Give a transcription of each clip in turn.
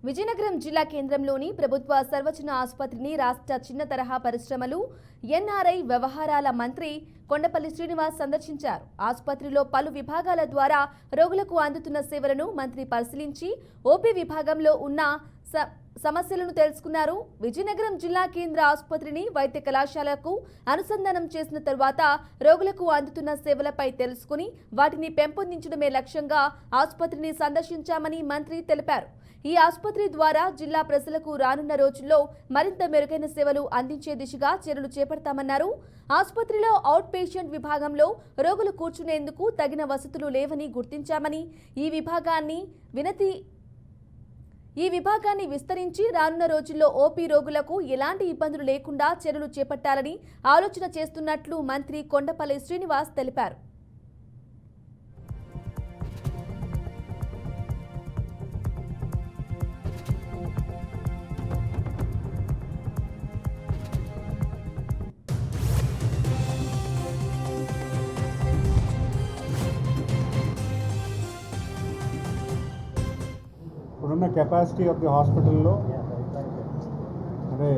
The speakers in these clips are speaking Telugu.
విజయనగరం జిల్లా కేంద్రంలోని ప్రభుత్వ సర్వజన ఆసుపత్రిని రాష్ట్ర చిన్న తరహా పరిశ్రమలు ఎన్ఆర్ఐ వ్యవహారాల మంత్రి కొండపల్లి శ్రీనివాస్ సందర్శించారు. ఆసుపత్రిలో పలు విభాగాల ద్వారా రోగులకు అందుతున్న సేవలను మంత్రి పరిశీలించి ఓపీ విభాగంలో ఉన్న సమస్యలను తెలుసుకున్నారు. విజయనగరం జిల్లా కేంద్ర ఆసుపత్రిని వైద్య కళాశాలకు అనుసంధానం చేసిన తరువాత రోగులకు అందుతున్న సేవలపై తెలుసుకుని వాటిని పెంపొందించడమే లక్ష్యంగా ఆసుపత్రిని సందర్శించామని మంత్రి తెలిపారు. ఈ ఆసుపత్రి ద్వారా జిల్లా ప్రజలకు రానున్న రోజుల్లో మరింత మెరుగైన సేవలు అందించే దిశగా చర్యలు చేపడతామన్నారు. ఆసుపత్రిలో అవుట్ పేషెంట్ విభాగంలో రోగులు కూర్చునేందుకు తగిన వసతులు లేవని గుర్తించామని ఈ విభాగాన్ని విస్తరించి రానున్న రోజుల్లో ఓపీ రోగులకు ఎలాంటి ఇబ్బందులు లేకుండా చర్యలు చేపట్టాలని ఆలోచన చేస్తున్నట్లు మంత్రి కొండపల్లి శ్రీనివాస్ తెలిపారు. ఇప్పుడున్న కెపాసిటీ ఆఫ్ ది హాస్పిటల్లో అంటే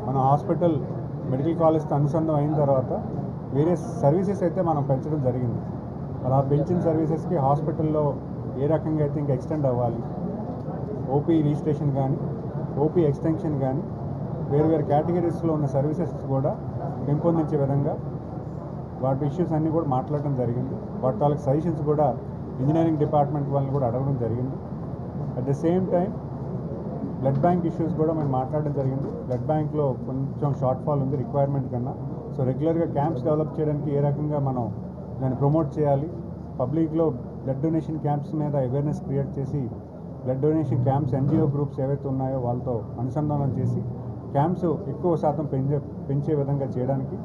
మన హాస్పిటల్ మెడికల్ కాలేజ్తో అనుసంధానం అయిన తర్వాత వేరే సర్వీసెస్ అయితే మనం పెంచడం జరిగింది. అలా పెంచిన సర్వీసెస్కి హాస్పిటల్లో ఏ రకంగా అయితే ఇంకా ఎక్స్టెండ్ అవ్వాలి, ఓపీ రిజిస్ట్రేషన్ కానీ ఓపీ ఎక్స్టెన్షన్ కానీ వేరు కేటగిరీస్లో ఉన్న సర్వీసెస్ కూడా పెంపొందించే విధంగా వాటి ఇష్యూస్ అన్నీ కూడా మాట్లాడడం జరిగింది. వాటి వాళ్ళకి సజెషన్స్ కూడా ఇంజనీరింగ్ డిపార్ట్మెంట్ వాళ్ళని కూడా అడగడం జరిగింది. At the same time blood bank issues కూడా మేము మాట్లాడడం జరిగింది. బ్లడ్ బ్యాంక్లో కొంచెం షార్ట్ ఫాల్ ఉంది రిక్వైర్మెంట్ కన్నా. సో రెగ్యులర్గా క్యాంప్స్ డెవలప్ చేయడానికి ఏ రకంగా మనం దాన్ని ప్రమోట్ చేయాలి, పబ్లిక్లో బ్లడ్ డొనేషన్ క్యాంప్స్ మీద అవేర్నెస్ క్రియేట్ చేసి blood donation camps NGO groups ఏవైతే ఉన్నాయో వాళ్ళతో అనుసంధానం చేసి క్యాంప్స్ ఎక్కువ శాతం పెంచే విధంగా చేయడానికి,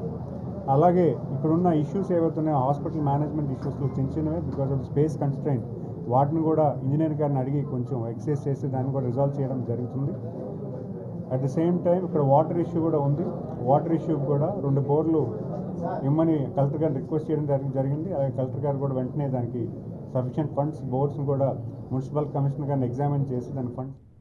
అలాగే ఇక్కడున్న ఇష్యూస్ ఏవైతే ఉన్నాయో హాస్పిటల్ మేనేజ్మెంట్ ఇష్యూస్లో చిన్నవే బికాస్ ఆఫ్ స్పేస్ కన్స్ట్రైంట్ వాటిని కూడా ఇంజనీర్ గారిని అడిగి కొంచెం ఎక్సైజ్ చేసి దాన్ని కూడా రిజాల్వ్ చేయడం జరుగుతుంది. అట్ ద సేమ్ టైం ఇక్కడ వాటర్ ఇష్యూ కూడా ఉంది. వాటర్ ఇష్యూ కూడా 2 బోర్లు ఇమ్మని కలెక్టర్ గారిని రిక్వెస్ట్ చేయడం జరిగింది. అలాగే కలెక్టర్ గారు కూడా వెంటనే దానికి సఫిషియెంట్ ఫండ్స్ బోర్డ్స్ని కూడా మున్సిపల్ కమిషనర్ గారిని ఎగ్జామిన్ చేసి దాని ఫండ్స్